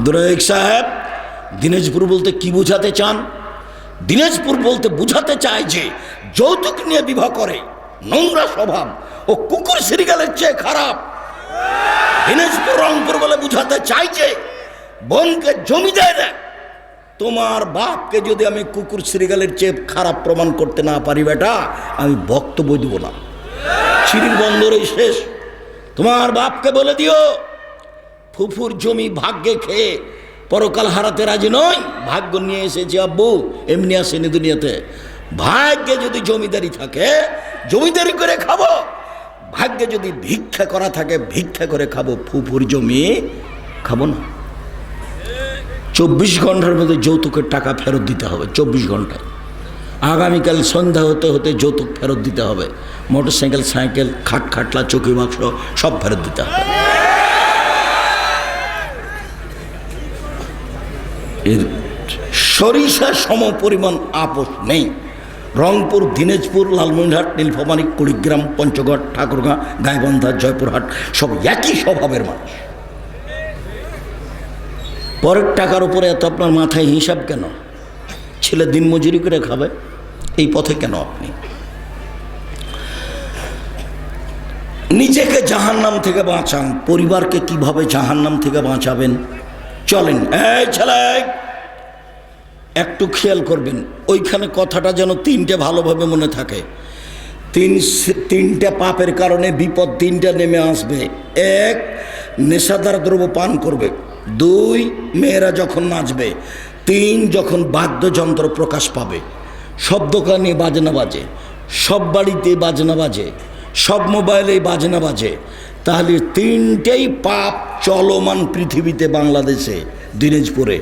আব্দুর রাজ্জাক সাহেব দিনাজপুর বলতে কি বোঝাতে চান? দিনাজপুর বলতে বোঝাতে চায় যে যৌতুক নিয়ে বিবাহ করে, নোংরা স্বভাব, ও কুকুর শ্রীগালের চেয়ে খারাপ। দিনাজপুর রংপুর বলে বোঝাতে চাই যে বোনকে জমি দেয় না। তোমার বাপকে যদি আমি কুকুর শ্রীগালের চেয়ে খারাপ প্রমাণ করতে না পারি বেটা, আমি বক্তব্য দেব না। চিরির বন্দরেই শেষ। তোমার বাপকে বলে দিও ফুফুর জমি ভাগ্যে খেয়ে পরকাল হারাতে রাজি নয়। ভাগ্য নিয়ে এসেছে আব্বু, এমনি আসেনি দুনিয়াতে। ভাগ্যে যদি জমিদারি থাকে জমিদারি করে খাবো, ভাগ্যে যদি ভিক্ষা করা থাকে ভিক্ষা করে খাবো, ফুফুর জমি খাবো না। 24 ঘন্টার মধ্যে যৌতুকের টাকা ফেরত দিতে হবে। 24 ঘন্টায়। আগামীকাল সন্ধ্যা হতে হতে যৌতুক ফেরত দিতে হবে। মোটরসাইকেল, সাইকেল, খাটলা, চৌকি বাক্স সব ফেরত দিতে হবে। এর সরিষা সম পরিমাণ আপোষ নেই। রংপুর, দিনাজপুর, লালমনিরহাট, নীলফামারী, কুড়িগ্রাম, পঞ্চগড়, ঠাকুরগাঁ, গাইবান্ধা, জয়পুরহাট সব একই স্বভাবের মানুষ। পরের টাকার উপরে এত আপনার মাথায় হিসাব কেন? ছেলে দিনমজুরি করে খাবে, এই পথে কেন আপনি? নিজেকে জাহান্নাম থেকে বাঁচান, পরিবারকে কিভাবে জাহান্নাম থেকে বাঁচাবেন চলেন। এই ছেলে একটু খেয়াল করবেন, ওইখানে কথাটা যেন তিনটে ভালোভাবে মনে থাকে। তিনটে পাপের কারণে বিপদ তিনটা নেমে আসবে। 1, নেশাদার দ্রব্য পান করবে। 2, মেয়েরা যখন নাচবে। 3, যখন বাদ্যযন্ত্র প্রকাশ পাবে। সব দোকানে বাজনা বাজে, সব বাড়িতে বাজনা বাজে, সব মোবাইলে বাজনা বাজে। তাহলে তিনটেই পাপ চলমান পৃথিবীতে, বাংলাদেশে, দিনাজপুরে।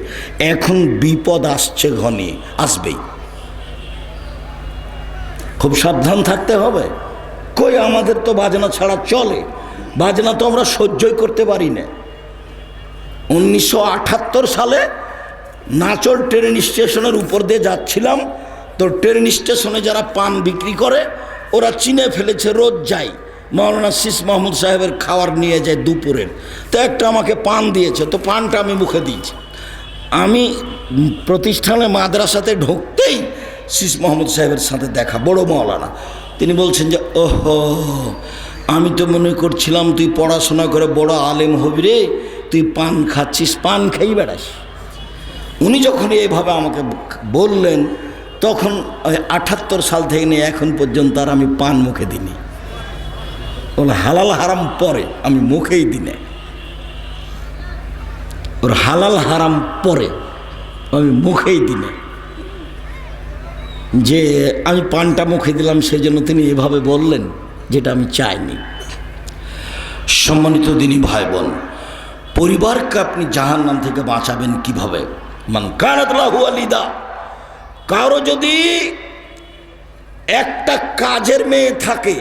এখন বিপদ আসছে, ঘনিয়ে আসবেই। খুব সাবধান থাকতে হবে। কই আমাদের তো বাজনা ছাড়া চলে, বাজনা তো আমরা সহ্যই করতে পারি না। 1978 সালে নাচল ট্রেন স্টেশনের উপর দিয়ে যাচ্ছিলাম, তো ট্রেন স্টেশনে যারা পান বিক্রি করে ওরা চিনে ফেলেছে, রোজ যাই মৌলানা শীষ মাহমুদ সাহেবের খাবার নিয়ে যায় দুপুরের। তো একটা আমাকে পান দিয়েছে, তো পানটা আমি মুখে দিয়েছি। আমি প্রতিষ্ঠানে মাদ্রাসাতে ঢুকতেই শীষ মাহমুদ সাহেবের সাথে দেখা, বড় মৌলানা। তিনি বলছেন যে ওহো, আমি তো মনে করছিলাম তুই পড়াশোনা করে বড় আলেম হবি রে, তুই পান খাচ্ছিস, পান খেয়েই বেড়াস। উনি যখন এইভাবে আমাকে বললেন, তখন 78 সাল থেকে নিয়ে এখন পর্যন্ত আর আমি পান মুখে দিইনি। ওর হালাল হারাম পরে, আমি মুখেই দিনে। ওর হালাল হারাম পরে, আমি মুখেই দিনে। যে আমি পানটা মুখে দিলাম সেই জন্য তিনি এভাবে বললেন, যেটা আমি চাইনি। সম্মানিত দিনী ভাই বোন, পরিবারকে আপনি জাহান্নাম থেকে বাঁচাবেন কিভাবে? মান কানাত লাহু ওয়ালিদা, কারো যদি একটা কাজের মেয়ে থাকে,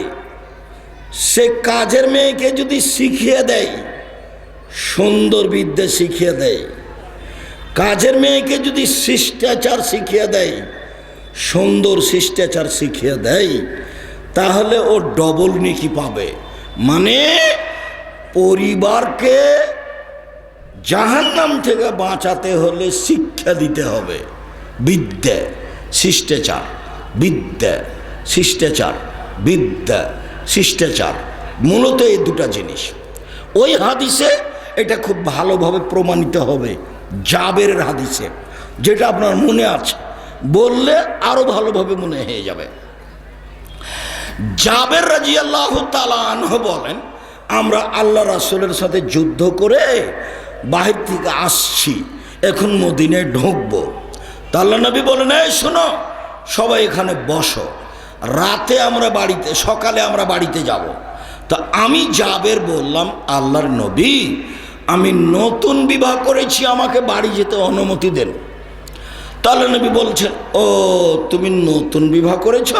সে কাজের মেয়েকে যদি শিখিয়ে দেয়, সুন্দর বিদ্যা শিখিয়ে দেয়, কাজের মেয়েকে যদি শিষ্টাচার শিখিয়ে দেয়, সুন্দর শিষ্টাচার শিখিয়ে দেয়, তাহলে ও ডবল নেকি পাবে। মানে পরিবারকে জাহান্নাম থেকে বাঁচাতে হলে শিক্ষা দিতে হবে। বিদ্যা, শিষ্টাচার, বিদ্যা, শিষ্টাচার, বিদ্যা, শিষ্টাচার, মূলত এই দুটা জিনিস। ওই হাদিসে এটা খুব ভালোভাবে প্রমাণিত হবে, জাবেরের হাদিসে, যেটা আপনার মনে আছে, বললে আরো ভালোভাবে মনে হয়ে যাবে। জাবের রাদিয়াল্লাহু তাআলা আনহু বলেন, আমরা আল্লাহ রাসূলের সাথে যুদ্ধ করে বাহির থেকে আসছি, এখন মদিনায় ঢুকবো। তা আল্লাহ নবী বলেন, এই শোনো, সবাই এখানে বসো, রাতে আমরা বাড়িতে, সকালে আমরা বাড়িতে যাব। তা আমি জাবের বললাম, আল্লাহর নবী, আমি নতুন বিবাহ করেছি, আমাকে বাড়ি যেতে অনুমতি দেন। তাহলে নবী বলছেন, ও তুমি নতুন বিবাহ করেছ,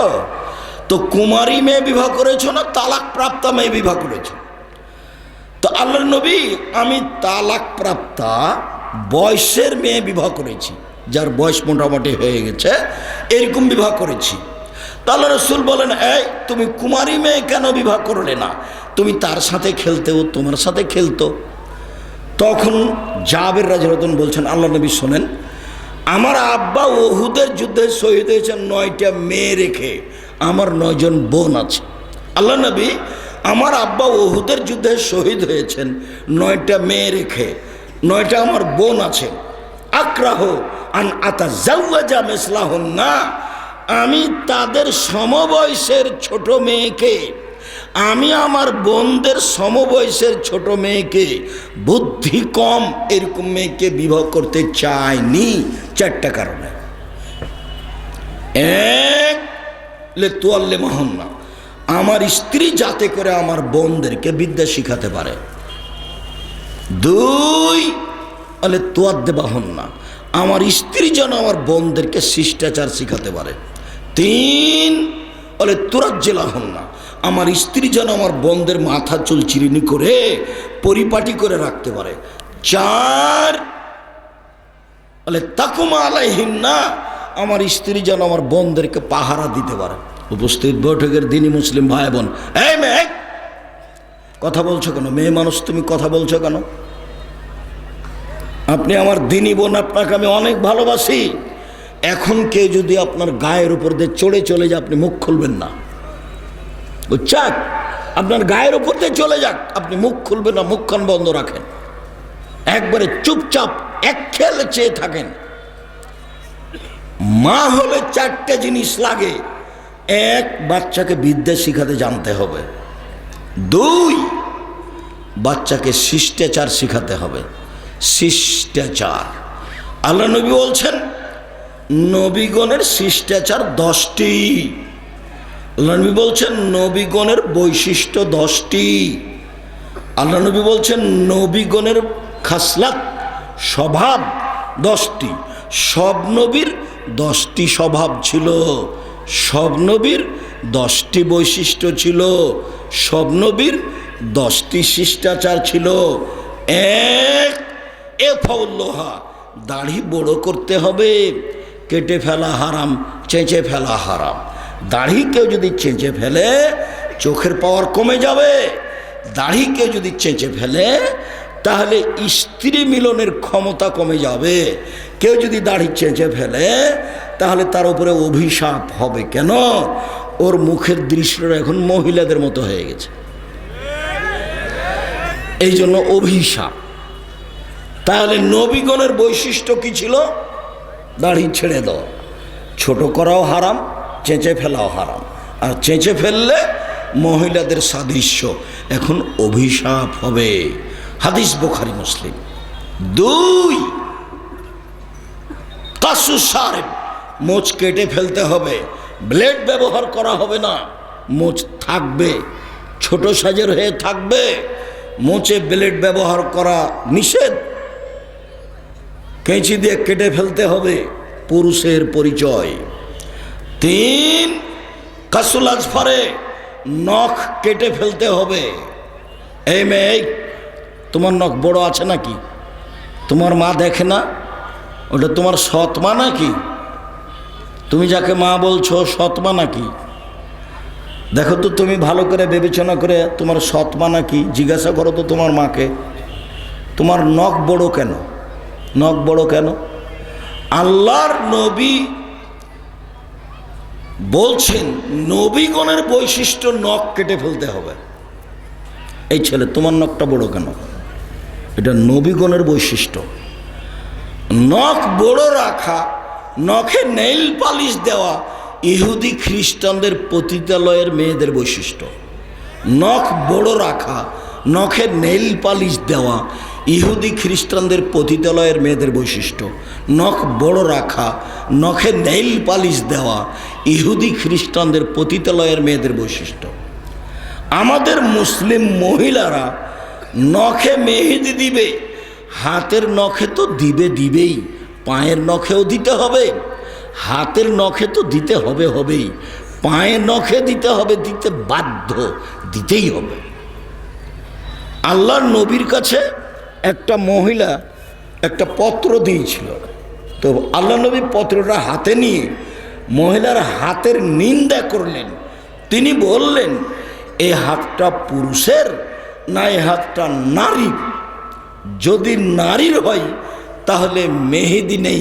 তো কুমারী মেয়ে বিবাহ করেছ না তালাক প্রাপ্তা মেয়ে বিবাহ করেছ? তো আল্লাহর নবী, আমি তালাক প্রাপ্তা বয়সের মেয়ে বিবাহ করেছি, যার বয়স মোটামুটি হয়ে গেছে, এরকম বিবাহ করেছি। তাহলে রাসূল বলেন, এই তুমি কুমারী মেয়ে কেন বিবাহ করলে না? তুমি তার সাথে খেলতে, ও তোমার সাথে খেলতো। তখন জাবের রাদিয়াল্লাহু আনহু বলছেন, আল্লাহ নবী শোনেন, আমার আব্বা উহুদের যুদ্ধে শহীদ হয়েছেন 9টা মেয়ে রেখে, আমার 9 জন বোন আছে। আল্লাহ নবী, আমার আব্বা উহুদের যুদ্ধে শহীদ হয়েছেন 9টা মেয়ে রেখে, 9টা আমার বোন আছে। আক্রাহ আন আতাজাওয়াজা মিসলাহুন্না, আমি তাদের সমবয়সের ছোট মেয়েকে, আমি আমার বোনদের সমবয়সের ছোট মেয়েকে, বুদ্ধি কম এরকম মেয়েকে বিবাহ করতে চাইনি 4টা কারণে। এক, লিতুআল্লিমাহুন্না, আমার স্ত্রী যাতে করে আমার বোনদেরকে বিদ্যা শিখাতে পারে। 2, লিতুআদ্দিবাহুন্না, আমার স্ত্রী যেন আমার বোনদেরকে শিষ্টাচার শিখাতে পারে। 3, লিতুরাজ্জিলাহুন্না, আমার স্ত্রী যেন আমার বোনদের মাথা চুল চিরিনি করে পরিপাটি করে রাখতে পারে। 4, লিতাকুমা আলাইহিন্না, আমার স্ত্রী যেন আমার বোনদেরকে পাহারা দিতে পারে। উপস্থিত বৈঠকের দিনই মুসলিম ভাই বোন, এই মেয়ে কথা বলছো কেন? মেয়ে মানুষ তুমি কথা বলছো কেন? আপনি আমার দিনী বোন, আপনাকে আমি অনেক ভালোবাসি। এখন কেউ যদি আপনার গায়ের উপর দিয়ে চড়ে চলে যায়, আপনি মুখ খুলবেন না, বুঝছেন? আপনার গায়ের উপর দিয়ে চলে যাক, আপনি মুখ খুলবেন না, মুখখান বন্ধ রাখেন, একবারে চুপচাপ এক খেলে চেয়ে থাকেন। মা হলে 4টে জিনিস লাগে। 1, বাচ্চাকে বিদ্যা শিখাতে জানতে হবে। 2, বাচ্চাকে শিষ্টাচার শিখাতে হবে। শিষ্টাচার, আল্লাহ নবী বলছেন নবীগণের শিষ্টাচার 10টি। আল্লাহ নবী বলছেন নবীগণের বৈশিষ্ট্য 10টি। আল্লাহ নবী বলছেন নবীগণের খাসলাত স্বভাব 10টি। সব নবীর 10টি স্বভাব ছিল, সব নবীর 10টি বৈশিষ্ট্য ছিল, সব নবীর 10টি শিষ্টাচার ছিল। 1, এফাউল্লোহা, দাড়ি বড় করতে হবে। কেটে ফেলা হারাম, চেঁচে ফেলা হারাম। দাড়ি কেউ যদি চেঁচে ফেলে চোখের পাওয়ার কমে যাবে। দাড়ি কেউ যদি চেঁচে ফেলে তাহলে স্ত্রী মিলনের ক্ষমতা কমে যাবে। কেউ যদি দাড়ি চেঁচে ফেলে তাহলে তার উপরে অভিশাপ হবে। কেন? ওর মুখের দৃশ্যটা এখন মহিলাদের মতো হয়ে গেছে, এই জন্য অভিশাপ। তাহলে নবীগণের বৈশিষ্ট্য কি ছিল? দাড়ি ছেড়ে দাও, ছোট করাও হারাম, চেঁচে ফেলাও হারাম। আর চেঁচে ফেললে মহিলাদের সাদৃশ্য, এখন অভিশাপ হবে। হাদিস বুখারী মুসলিম। 2, কাসু সারেব, মোচ কেটে ফেলতে হবে, ব্লেড ব্যবহার করা হবে না, মোচ থাকবে, ছোট সাইজের হয়ে থাকবে। মোচে ব্লেড ব্যবহার করা নিষেধ, কেঁচি দিয়ে কেটে ফেলতে হবে, পুরুষের পরিচয়। 3, কাসুল আজফারে, নখ কেটে ফেলতে হবে। এই মেয়ে, তোমার নখ বড় আছে নাকি? তোমার মা দেখে না? ওটা তোমার সৎ মা নাকি? তুমি যাকে মা বলছো সৎ মা নাকি? দেখো তো তুমি ভালো করে বিবেচনা করে, তোমার সৎ মা নাকি জিজ্ঞাসা করো তো তোমার মাকে। তোমার নখ বড় কেন? নখ বড় কেন? আল্লাহর নবী বলছেন নবীগণের বৈশিষ্ট্য নখ কেটে ফেলতে হবে। এই ছেলে তোমার নখটা বড় কেন? এটা নবীগণের বৈশিষ্ট্য। নখ বড় রাখা, নখে নেইল পালিশ দেওয়া ইহুদি খ্রিস্টানদের পতিতালয়ের মেয়েদের বৈশিষ্ট্য। নখ বড় রাখা, নখে নেইল পালিশ দেওয়া ইহুদি খ্রিস্টানদের পতিতালয়ের মেয়েদের বৈশিষ্ট্য। নখ বড় রাখা, নখে নেইল পালিশ দেওয়া ইহুদি খ্রিস্টানদের পতিতালয়ের মেয়েদের বৈশিষ্ট্য। আমাদের মুসলিম মহিলারা নখে মেহেদি দিবে, হাতের নখে তো দিবেই, পায়ের নখেও দিতে হবে, হাতের নখে তো দিতে হবেই, পায়ের নখে দিতে হবে, দিতে বাধ্য, দিতেই হবে। আল্লাহর নবীর কাছে একটা মহিলা একটা পত্র দিয়েছিল, তো আল্লাহ নবী পত্রটা হাতে নিয়ে মহিলার হাতের নিন্দা করলেন। তিনি বললেন, এই হাতটা পুরুষের না এই হাতটা নারীর? যদি নারীর হয় তাহলে মেহেদি নেই।